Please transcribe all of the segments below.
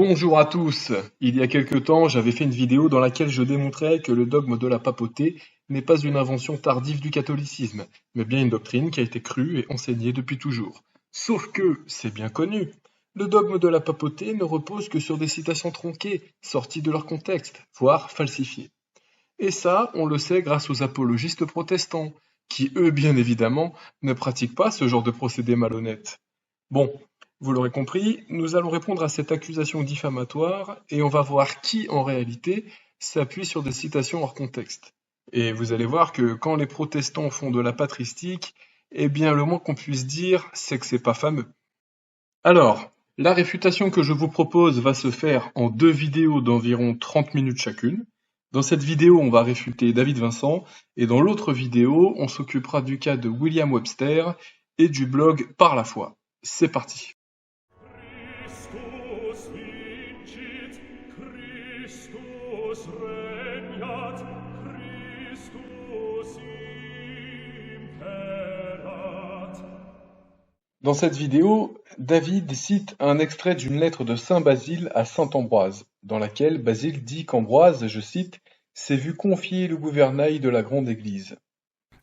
Bonjour à tous. Il y a quelque temps, j'avais fait une vidéo dans laquelle je démontrais que le dogme de la papauté n'est pas une invention tardive du catholicisme, mais bien une doctrine qui a été crue et enseignée depuis toujours. Sauf que, c'est bien connu, le dogme de la papauté ne repose que sur des citations tronquées, sorties de leur contexte, voire falsifiées. Et ça, on le sait grâce aux apologistes protestants, qui eux, bien évidemment, ne pratiquent pas ce genre de procédé malhonnête. Bon, vous l'aurez compris, nous allons répondre à cette accusation diffamatoire et on va voir qui, en réalité, s'appuie sur des citations hors contexte. Et vous allez voir que quand les protestants font de la patristique, eh bien le moins qu'on puisse dire, c'est que c'est pas fameux. Alors, la réfutation que je vous propose va se faire en 2 vidéos d'environ 30 minutes chacune. Dans cette vidéo, on va réfuter David Vincent, et dans l'autre vidéo, on s'occupera du cas de William Webster et du blog Par la foi. C'est parti. Christus vincit, Christus regnat, Christus imperat. Dans cette vidéo, David cite un extrait d'une lettre de saint Basile à saint Ambroise, dans laquelle Basile dit qu'Ambroise, je cite, s'est vu confier le gouvernail de la grande église.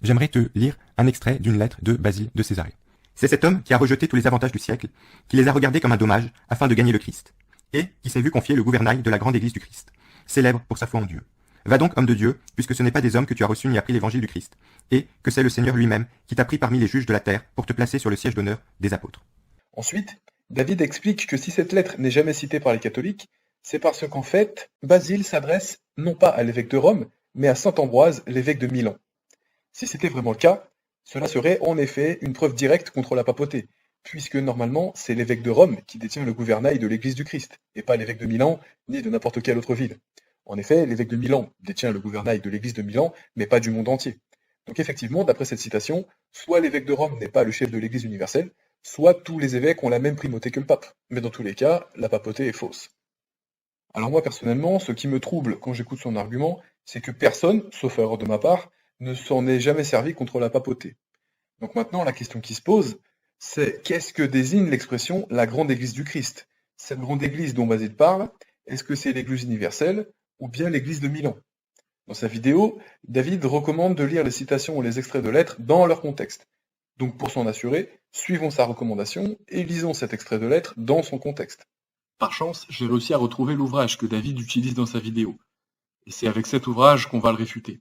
J'aimerais te lire un extrait d'une lettre de Basile de Césarée. C'est cet homme qui a rejeté tous les avantages du siècle, qui les a regardés comme un dommage afin de gagner le Christ, et qui s'est vu confier le gouvernail de la grande église du Christ, célèbre pour sa foi en Dieu. Va donc, homme de Dieu, puisque ce n'est pas des hommes que tu as reçus ni appris l'évangile du Christ, et que c'est le Seigneur lui-même qui t'a pris parmi les juges de la terre pour te placer sur le siège d'honneur des apôtres. Ensuite, David explique que si cette lettre n'est jamais citée par les catholiques, c'est parce qu'en fait, Basile s'adresse non pas à l'évêque de Rome, mais à saint Ambroise, l'évêque de Milan. Si c'était vraiment le cas, cela serait en effet une preuve directe contre la papauté, puisque normalement c'est l'évêque de Rome qui détient le gouvernail de l'église du Christ, et pas l'évêque de Milan, ni de n'importe quelle autre ville. En effet, l'évêque de Milan détient le gouvernail de l'église de Milan, mais pas du monde entier. Donc effectivement, d'après cette citation, soit l'évêque de Rome n'est pas le chef de l'église universelle, soit tous les évêques ont la même primauté que le pape. Mais dans tous les cas, la papauté est fausse. Alors moi personnellement, ce qui me trouble quand j'écoute son argument, c'est que personne, sauf erreur de ma part, ne s'en est jamais servi contre la papauté. Donc maintenant, la question qui se pose, c'est qu'est-ce que désigne l'expression la grande église du Christ? Cette grande église dont Basile parle, est-ce que c'est l'église universelle ou bien l'église de Milan? Dans sa vidéo, David recommande de lire les citations ou les extraits de lettres dans leur contexte. Donc pour s'en assurer, suivons sa recommandation et lisons cet extrait de lettre dans son contexte. Par chance, j'ai réussi à retrouver l'ouvrage que David utilise dans sa vidéo. Et c'est avec cet ouvrage qu'on va le réfuter.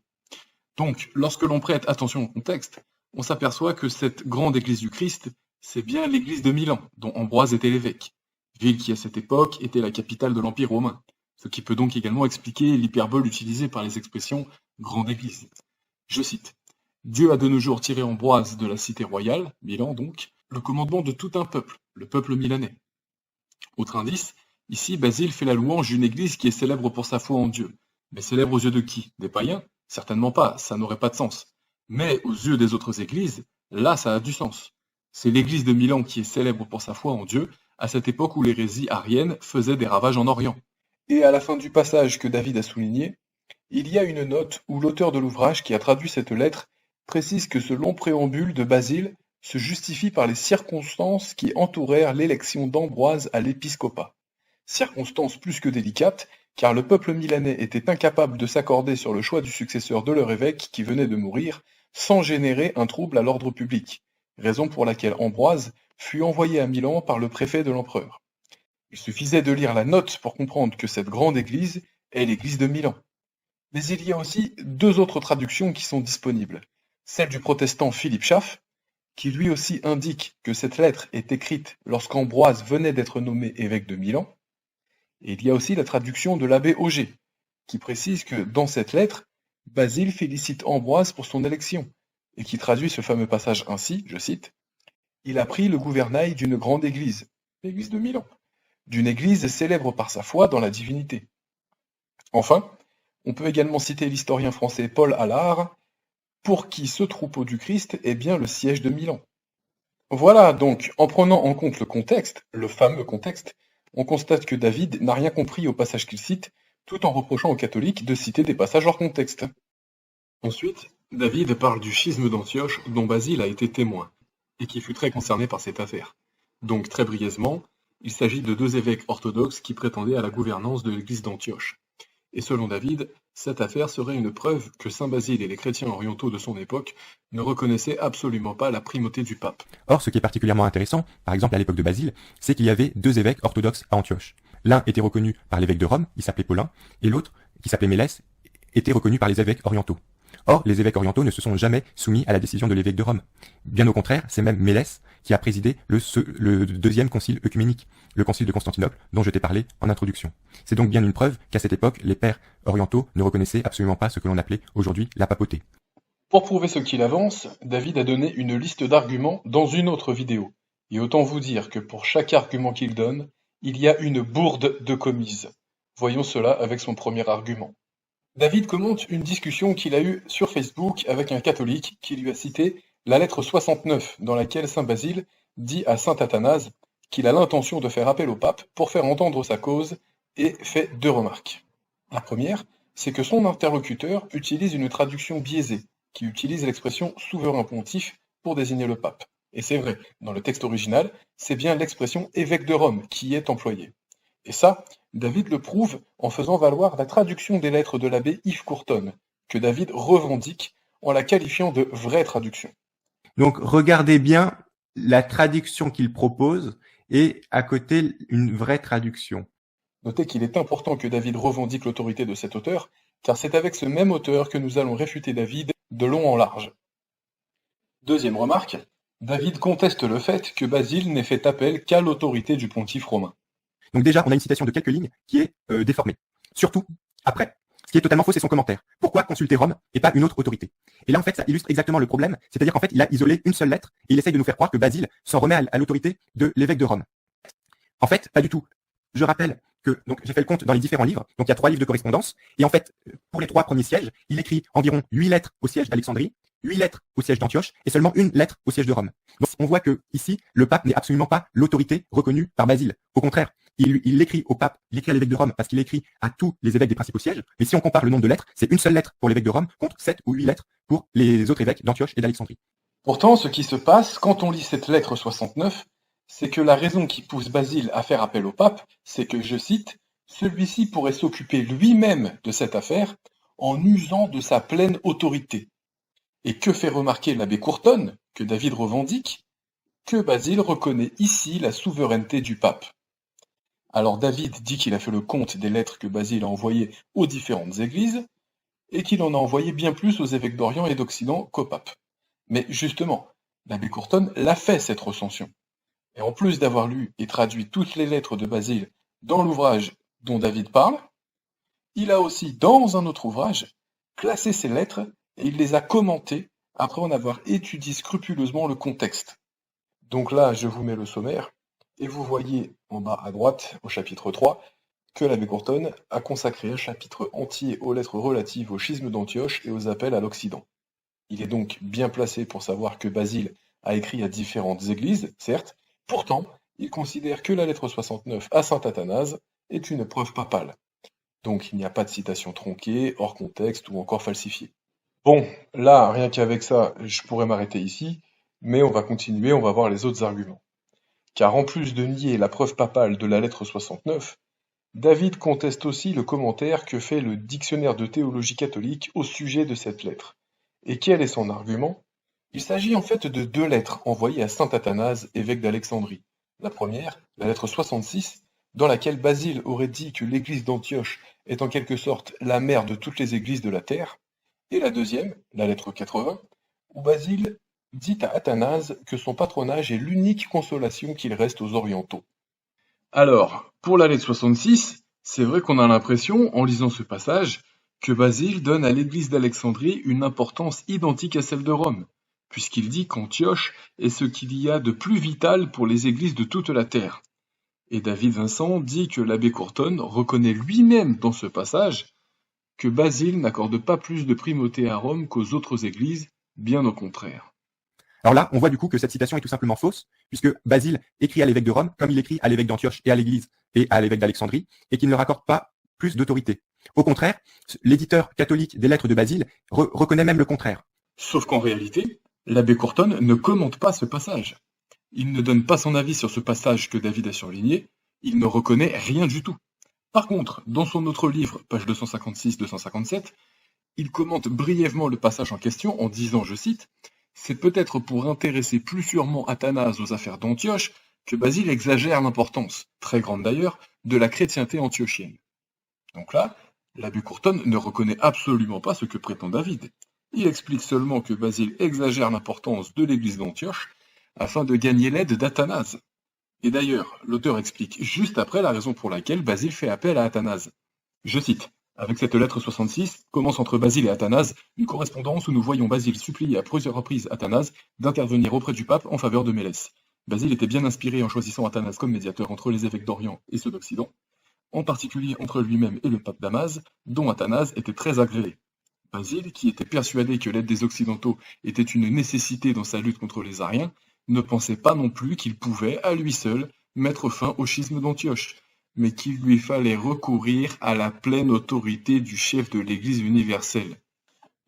Donc, lorsque l'on prête attention au contexte, on s'aperçoit que cette grande église du Christ, c'est bien l'église de Milan, dont Ambroise était l'évêque, ville qui à cette époque était la capitale de l'Empire romain, ce qui peut donc également expliquer l'hyperbole utilisée par les expressions grande église. Je cite, « Dieu a de nos jours tiré Ambroise de la cité royale, Milan donc, le commandement de tout un peuple, le peuple milanais. » Autre indice, ici Basile fait la louange d'une église qui est célèbre pour sa foi en Dieu. Mais célèbre aux yeux de qui? Des païens? Certainement pas, ça n'aurait pas de sens. Mais aux yeux des autres églises, là ça a du sens. C'est l'église de Milan qui est célèbre pour sa foi en Dieu, à cette époque où l'hérésie arienne faisait des ravages en Orient. Et à la fin du passage que David a souligné, il y a une note où l'auteur de l'ouvrage qui a traduit cette lettre précise que ce long préambule de Basile se justifie par les circonstances qui entourèrent l'élection d'Ambroise à l'épiscopat. Circonstances plus que délicates, car le peuple milanais était incapable de s'accorder sur le choix du successeur de leur évêque qui venait de mourir, sans générer un trouble à l'ordre public, raison pour laquelle Ambroise fut envoyé à Milan par le préfet de l'empereur. Il suffisait de lire la note pour comprendre que cette grande église est l'église de Milan. Mais il y a aussi 2 autres traductions qui sont disponibles. Celle du protestant Philippe Schaff, qui lui aussi indique que cette lettre est écrite lorsqu'Ambroise venait d'être nommé évêque de Milan. Et il y a aussi la traduction de l'abbé Auger, qui précise que dans cette lettre, Basile félicite Ambroise pour son élection, et qui traduit ce fameux passage ainsi, je cite, « Il a pris le gouvernail d'une grande église, l'église de Milan, d'une église célèbre par sa foi dans la divinité. » Enfin, on peut également citer l'historien français Paul Allard, pour qui ce troupeau du Christ est bien le siège de Milan. Voilà donc, en prenant en compte le contexte, le fameux contexte, on constate que David n'a rien compris au passage qu'il cite, tout en reprochant aux catholiques de citer des passages hors contexte. Ensuite, David parle du schisme d'Antioche dont Basile a été témoin, et qui fut très concerné par cette affaire. Donc très brièvement, Il s'agit de deux évêques orthodoxes qui prétendaient à la gouvernance de l'église d'Antioche. Et selon David, cette affaire serait une preuve que saint Basile et les chrétiens orientaux de son époque ne reconnaissaient absolument pas la primauté du pape. Or, ce qui est particulièrement intéressant, par exemple à l'époque de Basile, c'est qu'il y avait deux évêques orthodoxes à Antioche. L'un était reconnu par l'évêque de Rome, il s'appelait Paulin, et l'autre, qui s'appelait Mélès, était reconnu par les évêques orientaux. Or, les évêques orientaux ne se sont jamais soumis à la décision de l'évêque de Rome. Bien au contraire, c'est même Mélès qui a présidé le deuxième concile œcuménique, le concile de Constantinople, dont je t'ai parlé en introduction. C'est donc bien une preuve qu'à cette époque, les pères orientaux ne reconnaissaient absolument pas ce que l'on appelait aujourd'hui la papauté. Pour prouver ce qu'il avance, David a donné une liste d'arguments dans une autre vidéo. Et autant vous dire que pour chaque argument qu'il donne, il y a une bourde de commise. Voyons cela avec son premier argument. David commente une discussion qu'il a eue sur Facebook avec un catholique qui lui a cité la lettre 69 dans laquelle saint Basile dit à saint Athanase qu'il a l'intention de faire appel au pape pour faire entendre sa cause et fait deux remarques. La première, c'est que son interlocuteur utilise une traduction biaisée qui utilise l'expression souverain pontife pour désigner le pape. Et c'est vrai, dans le texte original, c'est bien l'expression évêque de Rome qui est employée. Et ça, David le prouve en faisant valoir la traduction des lettres de l'abbé Yves Courtonne, que David revendique en la qualifiant de vraie traduction. Donc regardez bien la traduction qu'il propose et à côté une vraie traduction. Notez qu'il est important que David revendique l'autorité de cet auteur, car c'est avec ce même auteur que nous allons réfuter David de long en large. Deuxième remarque, David conteste le fait que Basile n'ait fait appel qu'à l'autorité du pontife romain. Donc déjà, on a une citation de quelques lignes qui est déformée. Surtout, après, ce qui est totalement faux, c'est son commentaire. Pourquoi consulter Rome et pas une autre autorité? Et là, en fait, ça illustre exactement le problème. C'est-à-dire qu'en fait, il a isolé une seule lettre et il essaye de nous faire croire que Basile s'en remet à l'autorité de l'évêque de Rome. En fait, pas du tout. Je rappelle que donc j'ai fait le compte dans les différents livres. Donc il y a 3 livres de correspondance. Et en fait, pour les 3 premiers sièges, il écrit environ 8 lettres au siège d'Alexandrie, 8 lettres au siège d'Antioche et seulement une lettre au siège de Rome. Donc on voit que ici, le pape n'est absolument pas l'autorité reconnue par Basile. Au contraire, il écrit au pape, il écrit à l'évêque de Rome parce qu'il écrit à tous les évêques des principaux sièges. Mais si on compare le nombre de lettres, c'est une seule lettre pour l'évêque de Rome contre 7 ou 8 lettres pour les autres évêques d'Antioche et d'Alexandrie. Pourtant, ce qui se passe quand on lit cette lettre 69, c'est que la raison qui pousse Basile à faire appel au pape, c'est que, je cite, « celui-ci pourrait s'occuper lui-même de cette affaire en usant de sa pleine autorité ». Et que fait remarquer l'abbé Courtonne, que David revendique, que Basile reconnaît ici la souveraineté du pape. Alors David dit qu'il a fait le compte des lettres que Basile a envoyées aux différentes églises, et qu'il en a envoyé bien plus aux évêques d'Orient et d'Occident qu'au pape. Mais justement, l'abbé Courtonne l'a fait cette recension. Et en plus d'avoir lu et traduit toutes les lettres de Basile dans l'ouvrage dont David parle, il a aussi, dans un autre ouvrage, classé ces lettres et il les a commentées après en avoir étudié scrupuleusement le contexte. Donc là, je vous mets le sommaire, et vous voyez en bas à droite, au chapitre 3, que l'abbé Courtonne a consacré un chapitre entier aux lettres relatives au schisme d'Antioche et aux appels à l'Occident. Il est donc bien placé pour savoir que Basile a écrit à différentes églises, certes, pourtant, il considère que la lettre 69 à saint Athanase est une preuve papale. Donc il n'y a pas de citation tronquée, hors contexte ou encore falsifiée. Bon, là, rien qu'avec ça, je pourrais m'arrêter ici, mais on va continuer, on va voir les autres arguments. Car en plus de nier la preuve papale de la lettre 69, David conteste aussi le commentaire que fait le Dictionnaire de théologie catholique au sujet de cette lettre. Et quel est son argument? Il s'agit en fait de 2 lettres envoyées à saint Athanase, évêque d'Alexandrie. La première, la lettre 66, dans laquelle Basile aurait dit que l'église d'Antioche est en quelque sorte la mère de toutes les églises de la terre, et la deuxième, la lettre 80, où Basile dit à Athanase que son patronage est l'unique consolation qu'il reste aux orientaux. Alors, pour la lettre 66, c'est vrai qu'on a l'impression, en lisant ce passage, que Basile donne à l'église d'Alexandrie une importance identique à celle de Rome, puisqu'il dit qu'Antioche est ce qu'il y a de plus vital pour les églises de toute la terre. Et David Vincent dit que l'abbé Courtonne reconnaît lui-même dans ce passage que Basile n'accorde pas plus de primauté à Rome qu'aux autres églises, bien au contraire. Alors là, on voit du coup que cette citation est tout simplement fausse, puisque Basile écrit à l'évêque de Rome comme il écrit à l'évêque d'Antioche et à l'église et à l'évêque d'Alexandrie, et qu'il ne leur accorde pas plus d'autorité. Au contraire, l'éditeur catholique des lettres de Basile reconnaît même le contraire. Sauf qu'en réalité, l'abbé Courtonne ne commente pas ce passage. Il ne donne pas son avis sur ce passage que David a surligné, il ne reconnaît rien du tout. Par contre, dans son autre livre, page 256-257, il commente brièvement le passage en question en disant, je cite, « C'est peut-être pour intéresser plus sûrement Athanase aux affaires d'Antioche que Basile exagère l'importance, très grande d'ailleurs, de la chrétienté antiochienne. » Donc là, l'abbé Courtonne ne reconnaît absolument pas ce que prétend David. Il explique seulement que Basile exagère l'importance de l'église d'Antioche afin de gagner l'aide d'Athanase. Et d'ailleurs, l'auteur explique juste après la raison pour laquelle Basile fait appel à Athanase. Je cite, « Avec cette lettre 66, commence entre Basile et Athanase une correspondance où nous voyons Basile supplier à plusieurs reprises Athanase d'intervenir auprès du pape en faveur de Mélès. Basile était bien inspiré en choisissant Athanase comme médiateur entre les évêques d'Orient et ceux d'Occident, en particulier entre lui-même et le pape Damase, dont Athanase était très agréé. Basile, qui était persuadé que l'aide des Occidentaux était une nécessité dans sa lutte contre les Ariens, ne pensait pas non plus qu'il pouvait, à lui seul, mettre fin au schisme d'Antioche, mais qu'il lui fallait recourir à la pleine autorité du chef de l'Église universelle.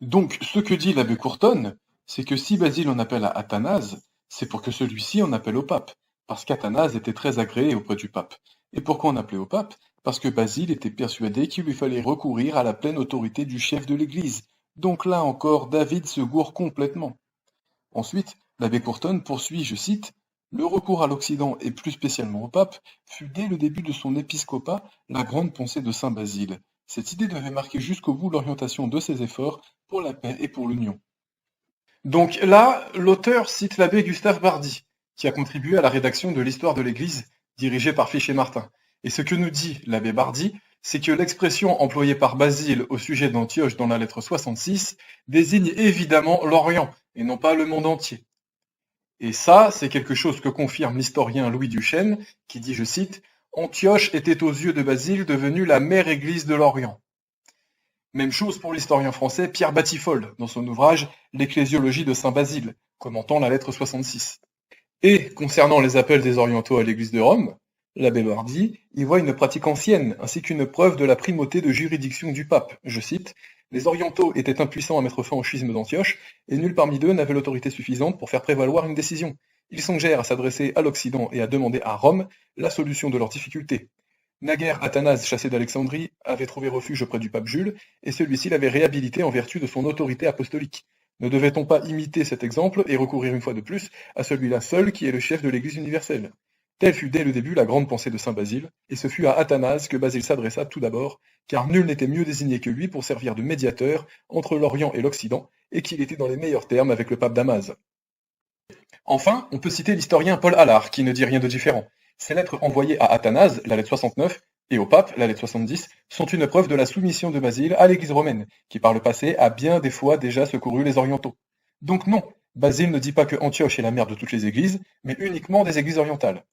Donc, ce que dit l'abbé Courtonne, c'est que si Basile en appelle à Athanase, c'est pour que celui-ci en appelle au pape, parce qu'Athanase était très agréé auprès du pape. Et pourquoi en appeler au pape? Parce que Basile était persuadé qu'il lui fallait recourir à la pleine autorité du chef de l'Église. Donc là encore, David se gourre complètement. Ensuite, l'abbé Courtonne poursuit, je cite, « Le recours à l'Occident, et plus spécialement au pape, fut dès le début de son épiscopat la grande pensée de saint Basile. Cette idée devait marquer jusqu'au bout l'orientation de ses efforts pour la paix et pour l'union. » Donc là, l'auteur cite l'abbé Gustave Bardi, qui a contribué à la rédaction de l'Histoire de l'Église, dirigée par Fichet-Martin. Et ce que nous dit l'abbé Bardi, c'est que l'expression employée par Basile au sujet d'Antioche dans la lettre 66 désigne évidemment l'Orient, et non pas le monde entier. Et ça, c'est quelque chose que confirme l'historien Louis Duchesne, qui dit, je cite, « Antioche était aux yeux de Basile devenue la mère église de l'Orient. » Même chose pour l'historien français Pierre Batifolle, dans son ouvrage « L'ecclésiologie de saint Basile », commentant la lettre 66. Et, concernant les appels des orientaux à l'église de Rome, l'abbé Bardi y voit une pratique ancienne, ainsi qu'une preuve de la primauté de juridiction du pape. Je cite, « Les orientaux étaient impuissants à mettre fin au schisme d'Antioche, et nul parmi eux n'avait l'autorité suffisante pour faire prévaloir une décision. Ils songèrent à s'adresser à l'Occident et à demander à Rome la solution de leurs difficultés. Naguère, Athanase, chassé d'Alexandrie, avait trouvé refuge auprès du pape Jules, et celui-ci l'avait réhabilité en vertu de son autorité apostolique. Ne devait-on pas imiter cet exemple et recourir une fois de plus à celui-là seul qui est le chef de l'Église universelle? Telle fut dès le début la grande pensée de saint Basile, et ce fut à Athanase que Basile s'adressa tout d'abord, car nul n'était mieux désigné que lui pour servir de médiateur entre l'Orient et l'Occident, et qu'il était dans les meilleurs termes avec le pape Damase. Enfin, on peut citer l'historien Paul Allard, qui ne dit rien de différent. Ses lettres envoyées à Athanase, la lettre 69, et au pape, la lettre 70, sont une preuve de la soumission de Basile à l'Église romaine, qui par le passé a bien des fois déjà secouru les orientaux. Donc non, Basile ne dit pas que Antioche est la mère de toutes les églises, mais uniquement des églises orientales.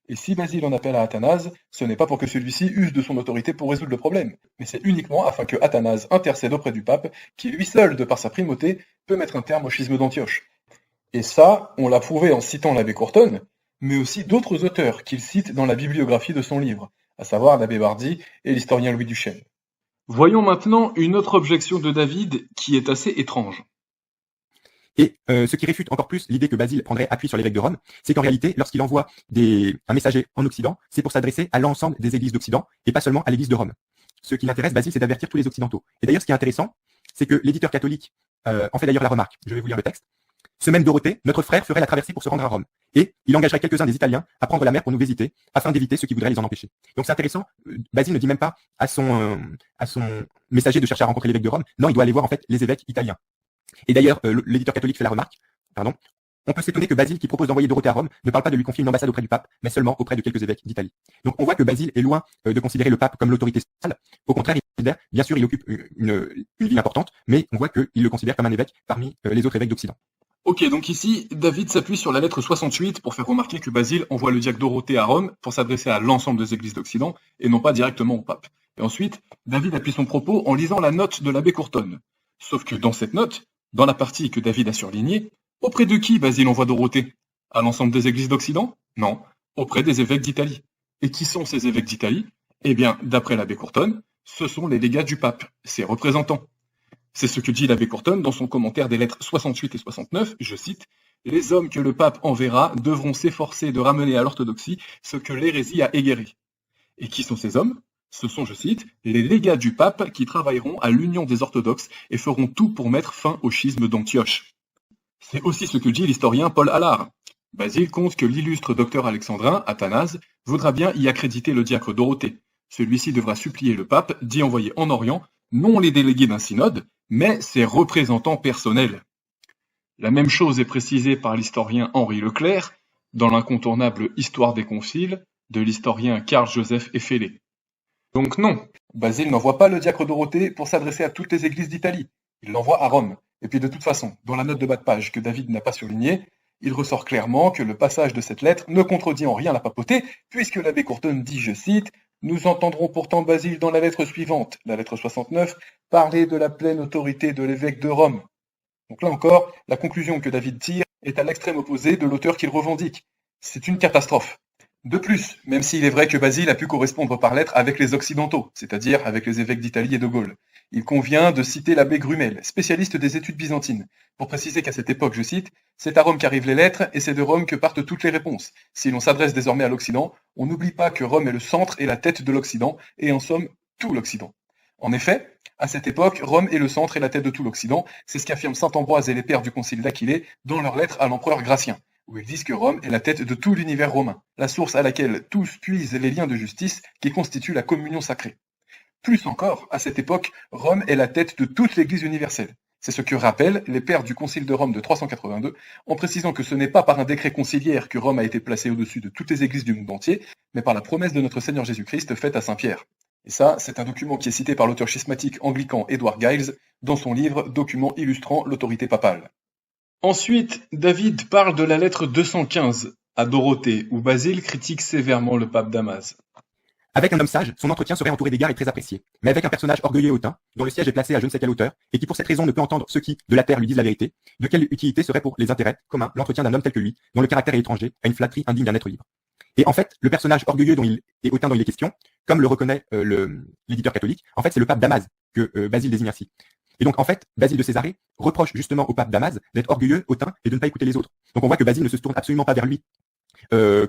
Et si Basile en appelle à Athanase, ce n'est pas pour que celui-ci use de son autorité pour résoudre le problème, mais c'est uniquement afin que Athanase intercède auprès du pape, qui lui seul, de par sa primauté, peut mettre un terme au schisme d'Antioche. Et ça, on l'a prouvé en citant l'abbé Courtonne, mais aussi d'autres auteurs qu'il cite dans la bibliographie de son livre, à savoir l'abbé Bardi et l'historien Louis Duchesne. Voyons maintenant une autre objection de David qui est assez étrange. Et ce qui réfute encore plus l'idée que Basile prendrait appui sur l'évêque de Rome, c'est qu'en réalité, lorsqu'il envoie un messager en Occident, c'est pour s'adresser à l'ensemble des églises d'Occident et pas seulement à l'église de Rome. Ce qui l'intéresse, Basile, c'est d'avertir tous les Occidentaux. Et d'ailleurs, ce qui est intéressant, c'est que l'éditeur catholique en fait d'ailleurs la remarque. Je vais vous lire le texte. Ce même Dorothée, notre frère, ferait la traversée pour se rendre à Rome. Et il engagerait quelques-uns des Italiens à prendre la mer pour nous visiter, afin d'éviter ceux qui voudraient les en empêcher. Donc c'est intéressant, Basile ne dit même pas à son messager de chercher à rencontrer l'évêque de Rome. Non, il doit aller voir en fait les évêques italiens. Et d'ailleurs, l'éditeur catholique fait la remarque, on peut s'étonner que Basile, qui propose d'envoyer Dorothée à Rome, ne parle pas de lui confier une ambassade auprès du pape, mais seulement auprès de quelques évêques d'Italie. Donc on voit que Basile est loin de considérer le pape comme l'autorité centrale. Au contraire, bien sûr, il occupe une ville importante, mais on voit qu'il le considère comme un évêque parmi les autres évêques d'Occident. Ok, donc ici, David s'appuie sur la lettre 68 pour faire remarquer que Basile envoie le diacre Dorothée à Rome pour s'adresser à l'ensemble des églises d'Occident et non pas directement au pape. Et ensuite, David appuie son propos en lisant la note de l'abbé Courtonne. Sauf que dans cette note, dans la partie que David a surlignée, auprès de qui Basile envoie Dorothée? À l'ensemble des églises d'Occident? Non, auprès des évêques d'Italie. Et qui sont ces évêques d'Italie? Eh bien, d'après l'abbé Courtonne, ce sont les légats du pape, ses représentants. C'est ce que dit l'abbé Courton dans son commentaire des lettres 68 et 69, je cite, « Les hommes que le pape enverra devront s'efforcer de ramener à l'orthodoxie ce que l'hérésie a égaré. » Et qui sont ces hommes? Ce sont, je cite, « les légats du pape qui travailleront à l'union des orthodoxes et feront tout pour mettre fin au schisme d'Antioche. » C'est aussi ce que dit l'historien Paul Allard. Basile compte que l'illustre docteur alexandrin, Athanase, voudra bien y accréditer le diacre Dorothée. Celui-ci devra supplier le pape d'y envoyer en Orient non les délégués d'un synode, mais ses représentants personnels. La même chose est précisée par l'historien Henri Leclerc dans l'incontournable Histoire des conciles de l'historien Carl-Joseph Effélé. Donc non, Basile n'envoie pas le diacre Dorothée pour s'adresser à toutes les églises d'Italie. Il l'envoie à Rome. Et puis de toute façon, dans la note de bas de page que David n'a pas surlignée, il ressort clairement que le passage de cette lettre ne contredit en rien la papauté, puisque l'abbé Courton dit, je cite, « Nous entendrons pourtant Basile dans la lettre suivante, la lettre 69, parler de la pleine autorité de l'évêque de Rome. » Donc là encore, la conclusion que David tire est à l'extrême opposé de l'auteur qu'il revendique. C'est une catastrophe. De plus, même s'il est vrai que Basile a pu correspondre par lettre avec les Occidentaux, c'est-à-dire avec les évêques d'Italie et de Gaule, il convient de citer l'abbé Grumel, spécialiste des études byzantines, pour préciser qu'à cette époque, je cite, « C'est à Rome qu'arrivent les lettres et c'est de Rome que partent toutes les réponses. Si l'on s'adresse désormais à l'Occident, on n'oublie pas que Rome est le centre et la tête de l'Occident, et en somme, tout l'Occident. » En effet, à cette époque, Rome est le centre et la tête de tout l'Occident, c'est ce qu'affirment saint Ambroise et les pères du concile d'Aquilée dans leur lettre à l'empereur Gratien, où ils disent que Rome est la tête de tout l'univers romain, la source à laquelle tous puisent les liens de justice qui constituent la communion sacrée. Plus encore, à cette époque, Rome est la tête de toute l'Église universelle. C'est ce que rappellent les pères du Concile de Rome de 382, en précisant que ce n'est pas par un décret conciliaire que Rome a été placée au-dessus de toutes les églises du monde entier, mais par la promesse de notre Seigneur Jésus-Christ faite à Saint-Pierre. Et ça, c'est un document qui est cité par l'auteur schismatique anglican Edward Giles dans son livre « Document illustrant l'autorité papale ». Ensuite, David parle de la lettre 215 à Dorothée, où Basile critique sévèrement le pape Damas. Avec un homme sage, son entretien serait entouré d'égards et très apprécié. Mais avec un personnage orgueilleux et hautain, dont le siège est placé à je ne sais quelle hauteur, et qui pour cette raison ne peut entendre ceux qui, de la terre, lui disent la vérité, de quelle utilité serait pour les intérêts communs l'entretien d'un homme tel que lui, dont le caractère est étranger, à une flatterie indigne d'un être libre. Et en fait, le personnage orgueilleux et hautain dont il est question, comme le reconnaît l'éditeur catholique, en fait c'est le pape Damas que Basile désigne ainsi. Et donc en fait, Basile de Césarée reproche justement au pape Damas d'être orgueilleux, hautain et de ne pas écouter les autres. Donc on voit que Basile ne se tourne absolument pas vers lui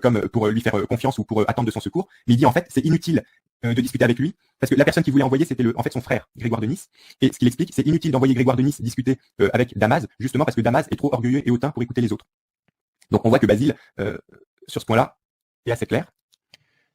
comme pour lui faire confiance ou pour attendre de son secours, mais il dit en fait c'est inutile de discuter avec lui, parce que la personne qu'il voulait envoyer c'était en fait son frère, Grégoire de Nice, et ce qu'il explique, c'est inutile d'envoyer Grégoire de Nice discuter avec Damas, justement parce que Damas est trop orgueilleux et hautain pour écouter les autres. Donc on voit que Basile, sur ce point-là, est assez clair.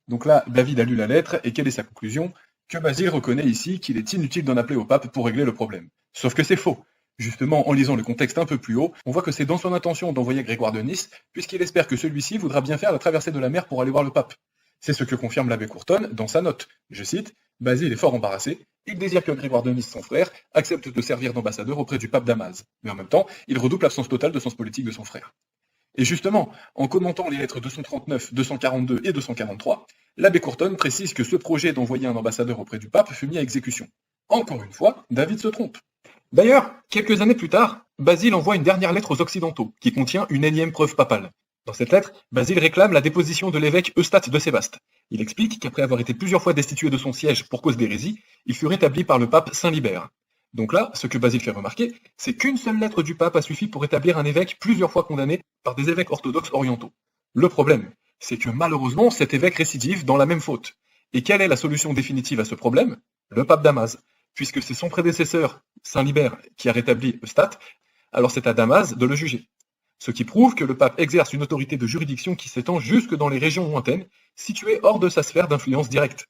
Donc là, David a lu la lettre, et quelle est sa conclusion? Que Basile reconnaît ici qu'il est inutile d'en appeler au pape pour régler le problème. Sauf que c'est faux. Justement, en lisant le contexte un peu plus haut, on voit que c'est dans son intention d'envoyer Grégoire de Nice, puisqu'il espère que celui-ci voudra bien faire la traversée de la mer pour aller voir le pape. C'est ce que confirme l'abbé Courton dans sa note. Je cite, « Basile est fort embarrassé, il désire que Grégoire de Nice, son frère, accepte de servir d'ambassadeur auprès du pape Damas. Mais en même temps, il redouble l'absence totale de sens politique de son frère. » Et justement, en commentant les lettres 239, 242 et 243, l'abbé Courton précise que ce projet d'envoyer un ambassadeur auprès du pape fut mis à exécution. Encore une fois, David se trompe. D'ailleurs, quelques années plus tard, Basile envoie une dernière lettre aux Occidentaux, qui contient une énième preuve papale. Dans cette lettre, Basile réclame la déposition de l'évêque Eustate de Sébaste. Il explique qu'après avoir été plusieurs fois destitué de son siège pour cause d'hérésie, il fut rétabli par le pape Saint Libère. Donc là, ce que Basile fait remarquer, c'est qu'une seule lettre du pape a suffi pour établir un évêque plusieurs fois condamné par des évêques orthodoxes orientaux. Le problème, c'est que malheureusement, cet évêque récidive dans la même faute. Et quelle est la solution définitive à ce problème? Le pape Damas. Puisque c'est son prédécesseur, Saint Libère, qui a rétabli Eustate, alors c'est à Damas de le juger. Ce qui prouve que le pape exerce une autorité de juridiction qui s'étend jusque dans les régions lointaines, situées hors de sa sphère d'influence directe.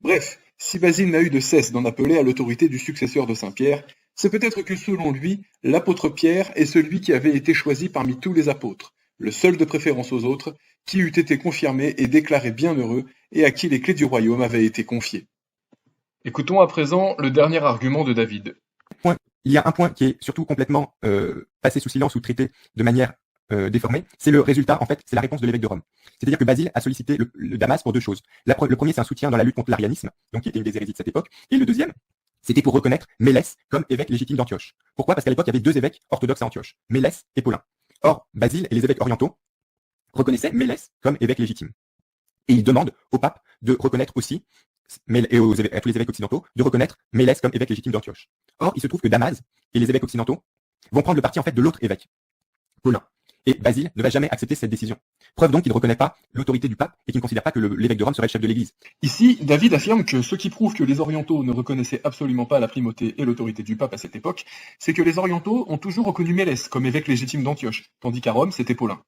Bref, si Basile n'a eu de cesse d'en appeler à l'autorité du successeur de Saint-Pierre, c'est peut-être que selon lui, l'apôtre Pierre est celui qui avait été choisi parmi tous les apôtres, le seul de préférence aux autres, qui eût été confirmé et déclaré bienheureux, et à qui les clés du royaume avaient été confiées. Écoutons à présent le dernier argument de David. Il y a un point qui est surtout complètement passé sous silence ou traité de manière déformée, c'est le résultat, en fait, c'est la réponse de l'évêque de Rome. C'est-à-dire que Basile a sollicité le Damas pour deux choses. Le premier, c'est un soutien dans la lutte contre l'arianisme, donc qui était une des hérésies de cette époque, et le deuxième, c'était pour reconnaître Mélès comme évêque légitime d'Antioche. Pourquoi? Parce qu'à l'époque, il y avait deux évêques orthodoxes à Antioche, Mélès et Paulin. Or, Basile et les évêques orientaux reconnaissaient Mélès comme évêque légitime. Et ils demandent au pape de reconnaître aussi à tous les évêques occidentaux de reconnaître Mélès comme évêque légitime d'Antioche. Or, il se trouve que Damas et les évêques occidentaux vont prendre le parti en fait de l'autre évêque, Paulin. Et Basile ne va jamais accepter cette décision. Preuve donc qu'il ne reconnaît pas l'autorité du pape et qu'il ne considère pas que l'évêque de Rome serait le chef de l'Église. Ici, David affirme que ce qui prouve que les orientaux ne reconnaissaient absolument pas la primauté et l'autorité du pape à cette époque, c'est que les orientaux ont toujours reconnu Mélès comme évêque légitime d'Antioche, tandis qu'à Rome, c'était Paulin.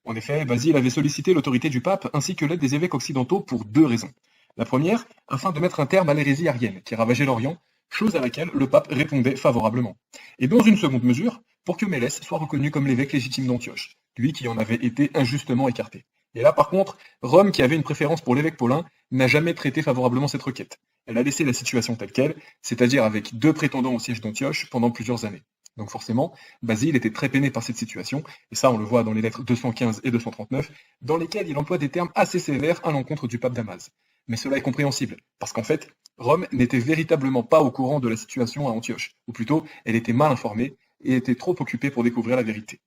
En effet, Basile avait sollicité l'autorité du pape ainsi que l'aide des évêques occidentaux pour deux raisons. La première, afin de mettre un terme à l'hérésie arienne qui ravageait l'Orient, chose à laquelle le pape répondait favorablement. Et dans une seconde mesure, pour que Mélès soit reconnu comme l'évêque légitime d'Antioche, lui qui en avait été injustement écarté. Et là, par contre, Rome, qui avait une préférence pour l'évêque Paulin, n'a jamais traité favorablement cette requête. Elle a laissé la situation telle qu'elle, c'est-à-dire avec deux prétendants au siège d'Antioche pendant plusieurs années. Donc forcément, Basile était très peiné par cette situation, et ça on le voit dans les lettres 215 et 239, dans lesquelles il emploie des termes assez sévères à l'encontre du pape Damas. Mais cela est compréhensible, parce qu'en fait, Rome n'était véritablement pas au courant de la situation à Antioche, ou plutôt, elle était mal informée et était trop occupée pour découvrir la vérité.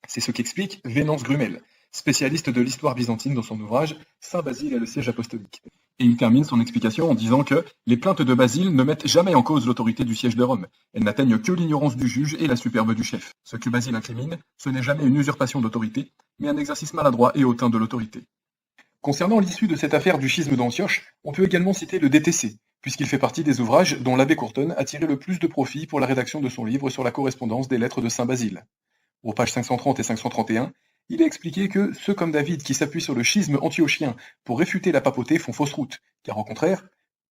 C'est ce qu'explique Vénance Grumel, spécialiste de l'histoire byzantine dans son ouvrage « Saint Basile et le siège apostolique ». Et il termine son explication en disant que les plaintes de Basile ne mettent jamais en cause l'autorité du siège de Rome. Elles n'atteignent que l'ignorance du juge et la superbe du chef. Ce que Basile incrimine, ce n'est jamais une usurpation d'autorité, mais un exercice maladroit et hautain de l'autorité. Concernant l'issue de cette affaire du schisme d'Antioche, on peut également citer le DTC, puisqu'il fait partie des ouvrages dont l'abbé Courton a tiré le plus de profit pour la rédaction de son livre sur la correspondance des lettres de Saint Basile. Aux pages 530 et 531, il est expliqué que ceux comme David qui s'appuient sur le schisme antiochien pour réfuter la papauté font fausse route, car au contraire,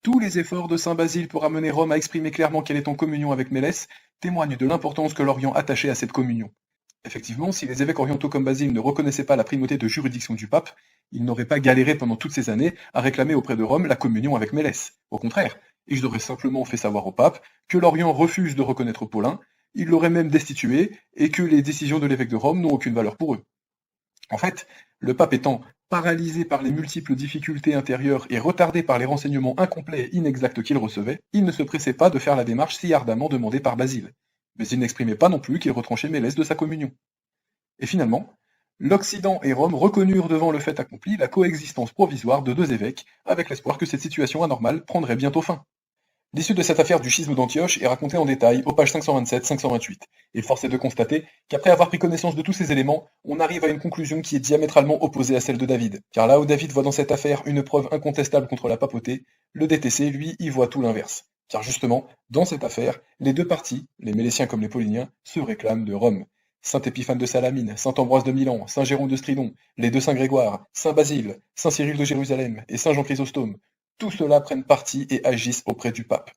tous les efforts de Saint Basile pour amener Rome à exprimer clairement qu'elle est en communion avec Mélès témoignent de l'importance que l'Orient attachait à cette communion. Effectivement, si les évêques orientaux comme Basile ne reconnaissaient pas la primauté de juridiction du pape, ils n'auraient pas galéré pendant toutes ces années à réclamer auprès de Rome la communion avec Mélès. Au contraire, ils auraient simplement fait savoir au pape que l'Orient refuse de reconnaître Paulin, ils l'auraient même destitué et que les décisions de l'évêque de Rome n'ont aucune valeur pour eux. En fait, le pape étant paralysé par les multiples difficultés intérieures et retardé par les renseignements incomplets et inexacts qu'il recevait, il ne se pressait pas de faire la démarche si ardemment demandée par Basile. Mais il n'exprimait pas non plus qu'il retranchait Mélès de sa communion. Et finalement, l'Occident et Rome reconnurent devant le fait accompli la coexistence provisoire de deux évêques, avec l'espoir que cette situation anormale prendrait bientôt fin. L'issue de cette affaire du schisme d'Antioche est racontée en détail aux pages 527-528, et force est de constater qu'après avoir pris connaissance de tous ces éléments, on arrive à une conclusion qui est diamétralement opposée à celle de David. Car là où David voit dans cette affaire une preuve incontestable contre la papauté, le DTC, lui, y voit tout l'inverse. Car justement, dans cette affaire, les deux partis, les Méléciens comme les Pauliniens, se réclament de Rome. Saint Épiphane de Salamine, Saint Ambroise de Milan, Saint Jérôme de Stridon, les deux Saint Grégoire, Saint Basile, Saint Cyril de Jérusalem et Saint Jean Chrysostome, tout cela prennent parti et agissent auprès du pape.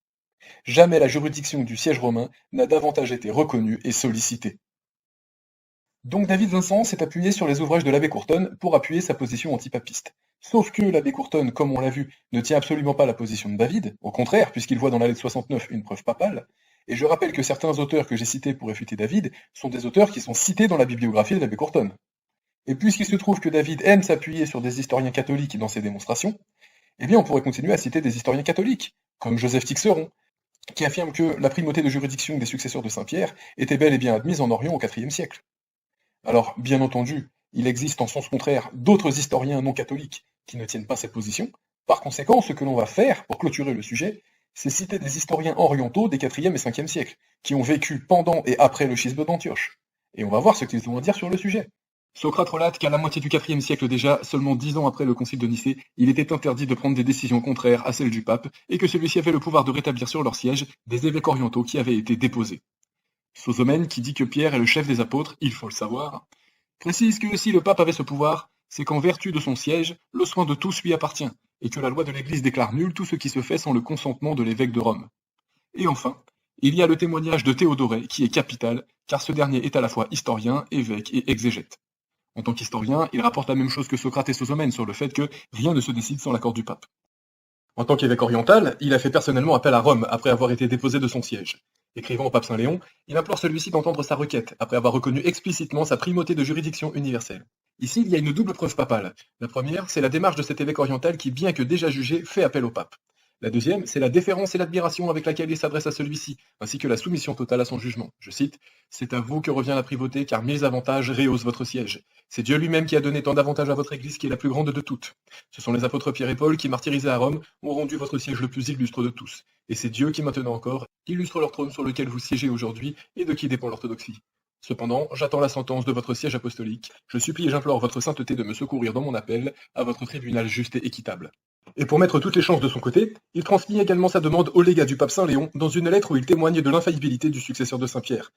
Jamais la juridiction du siège romain n'a davantage été reconnue et sollicitée. Donc David Vincent s'est appuyé sur les ouvrages de l'abbé Courton pour appuyer sa position antipapiste. Sauf que l'abbé Courton, comme on l'a vu, ne tient absolument pas la position de David, au contraire, puisqu'il voit dans la lettre 69 une preuve papale, et je rappelle que certains auteurs que j'ai cités pour réfuter David sont des auteurs qui sont cités dans la bibliographie de l'abbé Courton. Et puisqu'il se trouve que David aime s'appuyer sur des historiens catholiques dans ses démonstrations, eh bien on pourrait continuer à citer des historiens catholiques, comme Joseph Tixeron, qui affirme que la primauté de juridiction des successeurs de Saint-Pierre était bel et bien admise en Orient au IVe siècle. Alors, bien entendu, il existe en sens contraire d'autres historiens non catholiques qui ne tiennent pas cette position. Par conséquent, ce que l'on va faire pour clôturer le sujet, c'est citer des historiens orientaux des IVe et Ve siècles, qui ont vécu pendant et après le schisme d'Antioche. Et on va voir ce qu'ils ont à dire sur le sujet. Socrate relate qu'à la moitié du IVe siècle déjà, seulement 10 ans après le concile de Nicée, il était interdit de prendre des décisions contraires à celles du pape, et que celui-ci avait le pouvoir de rétablir sur leur siège des évêques orientaux qui avaient été déposés. Sosomène, qui dit que Pierre est le chef des apôtres, il faut le savoir, précise que si le pape avait ce pouvoir, c'est qu'en vertu de son siège, le soin de tous lui appartient, et que la loi de l'Église déclare nul tout ce qui se fait sans le consentement de l'évêque de Rome. Et enfin, il y a le témoignage de Théodoré qui est capital, car ce dernier est à la fois historien, évêque et exégète. En tant qu'historien, il rapporte la même chose que Socrate et Sosomène sur le fait que rien ne se décide sans l'accord du pape. En tant qu'évêque oriental, il a fait personnellement appel à Rome après avoir été déposé de son siège. Écrivant au pape Saint Léon, il implore celui-ci d'entendre sa requête après avoir reconnu explicitement sa primauté de juridiction universelle. Ici, il y a une double preuve papale. La première, c'est la démarche de cet évêque oriental qui, bien que déjà jugé, fait appel au pape. La deuxième, c'est la déférence et l'admiration avec laquelle il s'adresse à celui-ci, ainsi que la soumission totale à son jugement. Je cite, « C'est à vous que revient la primauté, car mille avantages rehaussent votre siège. C'est Dieu lui-même qui a donné tant d'avantages à votre Église qui est la plus grande de toutes. Ce sont les apôtres Pierre et Paul qui, martyrisés à Rome, ont rendu votre siège le plus illustre de tous. Et c'est Dieu qui, maintenant encore, illustre leur trône sur lequel vous siégez aujourd'hui et de qui dépend l'orthodoxie. Cependant, j'attends la sentence de votre siège apostolique. Je supplie et j'implore votre sainteté de me secourir dans mon appel à votre tribunal juste et équitable. » Et pour mettre toutes les chances de son côté, il transmit également sa demande au légat du pape Saint Léon dans une lettre où il témoigne de l'infaillibilité du successeur de Saint-Pierre.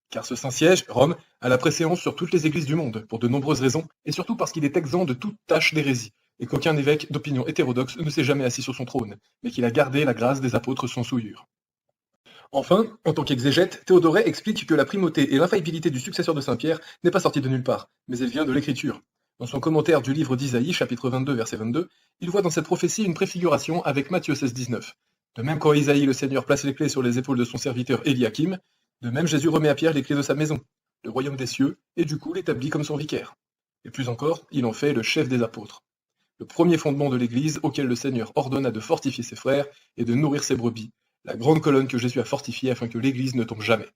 Car ce Saint-Siège, Rome, a la préséance sur toutes les églises du monde, pour de nombreuses raisons, et surtout parce qu'il est exempt de toute tâche d'hérésie, et qu'aucun évêque d'opinion hétérodoxe ne s'est jamais assis sur son trône, mais qu'il a gardé la grâce des apôtres sans souillure. Enfin, en tant qu'exégète, Théodoret explique que la primauté et l'infaillibilité du successeur de Saint-Pierre n'est pas sortie de nulle part, mais elle vient de l'Écriture. Dans son commentaire du livre d'Isaïe, chapitre 22, verset 22, il voit dans cette prophétie une préfiguration avec Matthieu 16, 19. De même qu'en Isaïe, le Seigneur place les clés sur les épaules de son serviteur Éliakim, de même Jésus remet à Pierre les clés de sa maison, le royaume des cieux, et du coup l'établit comme son vicaire. Et plus encore, il en fait le chef des apôtres. Le premier fondement de l'Église auquel le Seigneur ordonna de fortifier ses frères et de nourrir ses brebis, la grande colonne que Jésus a fortifiée afin que l'Église ne tombe jamais.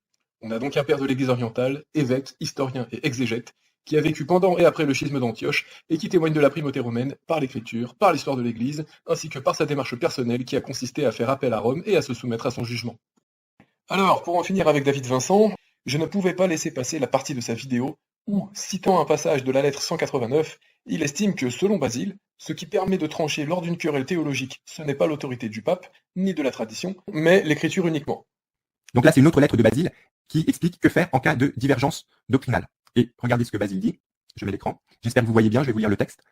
On a donc un père de l'Église orientale, évêque, historien et exégète, qui a vécu pendant et après le schisme d'Antioche et qui témoigne de la primauté romaine par l'Écriture, par l'histoire de l'Église, ainsi que par sa démarche personnelle qui a consisté à faire appel à Rome et à se soumettre à son jugement. Alors, pour en finir avec David Vincent, je ne pouvais pas laisser passer la partie de sa vidéo où, citant un passage de la lettre 189, il estime que, selon Basile, ce qui permet de trancher lors d'une querelle théologique, ce n'est pas l'autorité du pape, ni de la tradition, mais l'Écriture uniquement. Donc là, c'est une autre lettre de Basile qui explique que faire en cas de divergence doctrinale. Et regardez ce que Basile dit. Je mets l'écran. J'espère que vous voyez bien, je vais vous lire le texte.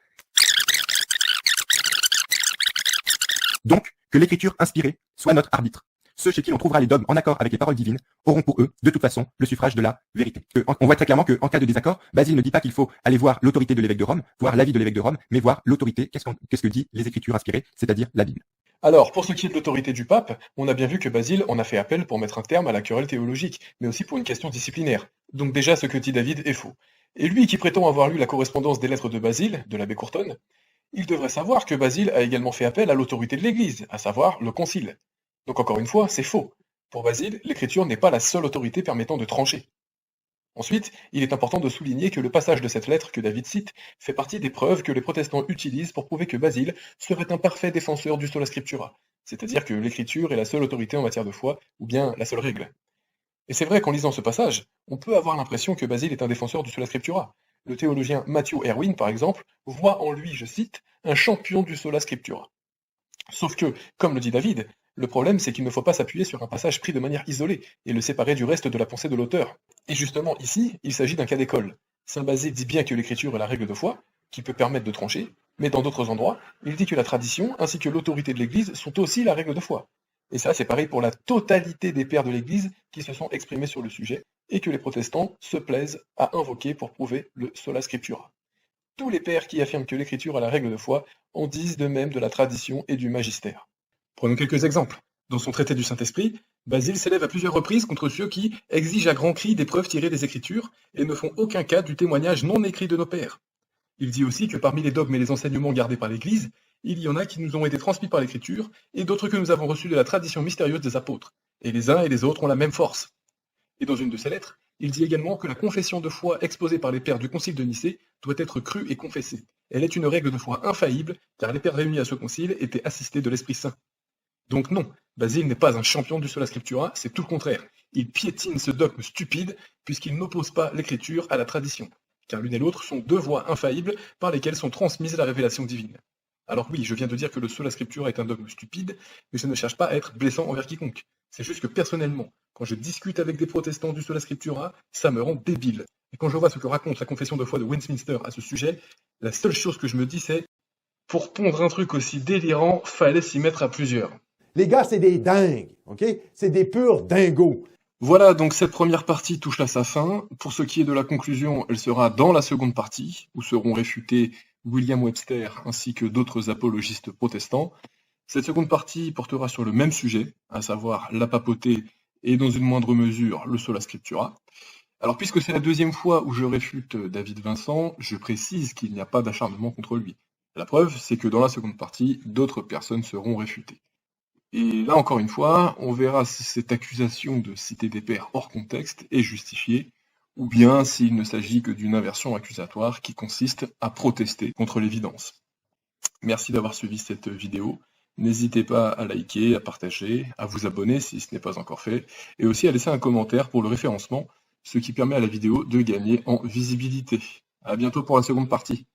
Donc, que l'écriture inspirée soit notre arbitre. Ceux chez qui l'on trouvera les dogmes en accord avec les paroles divines auront pour eux, de toute façon, le suffrage de la vérité. On voit très clairement qu'en cas de désaccord, Basile ne dit pas qu'il faut aller voir l'autorité de l'évêque de Rome, voir l'avis de l'évêque de Rome, mais voir l'autorité, qu'est-ce que dit les écritures inspirées, c'est-à-dire la Bible. Alors, pour ce qui est de l'autorité du pape, on a bien vu que Basile en a fait appel pour mettre un terme à la querelle théologique, mais aussi pour une question disciplinaire. Donc déjà, ce que dit David est faux. Et lui qui prétend avoir lu la correspondance des lettres de Basile, de l'abbé Courtonne, il devrait savoir que Basile a également fait appel à l'autorité de l'Église, à savoir le Concile. Donc encore une fois, c'est faux. Pour Basile, l'Écriture n'est pas la seule autorité permettant de trancher. Ensuite, il est important de souligner que le passage de cette lettre que David cite fait partie des preuves que les protestants utilisent pour prouver que Basile serait un parfait défenseur du sola scriptura, c'est-à-dire que l'Écriture est la seule autorité en matière de foi, ou bien la seule règle. Et c'est vrai qu'en lisant ce passage, on peut avoir l'impression que Basile est un défenseur du sola scriptura. Le théologien Matthew Erwin, par exemple, voit en lui, je cite, un champion du sola scriptura. Sauf que, comme le dit David, le problème c'est qu'il ne faut pas s'appuyer sur un passage pris de manière isolée et le séparer du reste de la pensée de l'auteur. Et justement ici, il s'agit d'un cas d'école. Saint Basile dit bien que l'écriture est la règle de foi, qui peut permettre de trancher, mais dans d'autres endroits, il dit que la tradition ainsi que l'autorité de l'Église sont aussi la règle de foi. Et ça c'est pareil pour la totalité des pères de l'Église qui se sont exprimés sur le sujet, et que les protestants se plaisent à invoquer pour prouver le sola scriptura. Tous les pères qui affirment que l'écriture est la règle de foi en disent de même de la tradition et du magistère. Prenons quelques exemples. Dans son traité du Saint-Esprit, Basile s'élève à plusieurs reprises contre ceux qui exigent à grands cris des preuves tirées des Écritures et ne font aucun cas du témoignage non écrit de nos pères. Il dit aussi que parmi les dogmes et les enseignements gardés par l'Église, il y en a qui nous ont été transmis par l'Écriture et d'autres que nous avons reçus de la tradition mystérieuse des apôtres. Et les uns et les autres ont la même force. Et dans une de ses lettres, il dit également que la confession de foi exposée par les pères du concile de Nicée doit être crue et confessée. Elle est une règle de foi infaillible, car les pères réunis à ce concile étaient assistés de l'Esprit Saint. Donc non, Basile n'est pas un champion du sola scriptura, c'est tout le contraire. Il piétine ce dogme stupide, puisqu'il n'oppose pas l'écriture à la tradition, car l'une et l'autre sont deux voies infaillibles par lesquelles sont transmises la révélation divine. Alors oui, je viens de dire que le sola scriptura est un dogme stupide, mais je ne cherche pas à être blessant envers quiconque. C'est juste que personnellement, quand je discute avec des protestants du sola scriptura, ça me rend débile. Et quand je vois ce que raconte la confession de foi de Westminster à ce sujet, la seule chose que je me dis c'est « Pour pondre un truc aussi délirant, fallait s'y mettre à plusieurs ». Les gars, c'est des dingues, OK? C'est des purs dingos. Voilà, donc cette première partie touche à sa fin. Pour ce qui est de la conclusion, elle sera dans la seconde partie, où seront réfutés William Webster ainsi que d'autres apologistes protestants. Cette seconde partie portera sur le même sujet, à savoir la papauté et dans une moindre mesure le sola scriptura. Alors puisque c'est la deuxième fois où je réfute David Vincent, je précise qu'il n'y a pas d'acharnement contre lui. La preuve, c'est que dans la seconde partie, d'autres personnes seront réfutées. Et là encore une fois, on verra si cette accusation de citer des pairs hors contexte est justifiée, ou bien s'il ne s'agit que d'une inversion accusatoire qui consiste à protester contre l'évidence. Merci d'avoir suivi cette vidéo. N'hésitez pas à liker, à partager, à vous abonner si ce n'est pas encore fait, et aussi à laisser un commentaire pour le référencement, ce qui permet à la vidéo de gagner en visibilité. À bientôt pour la seconde partie.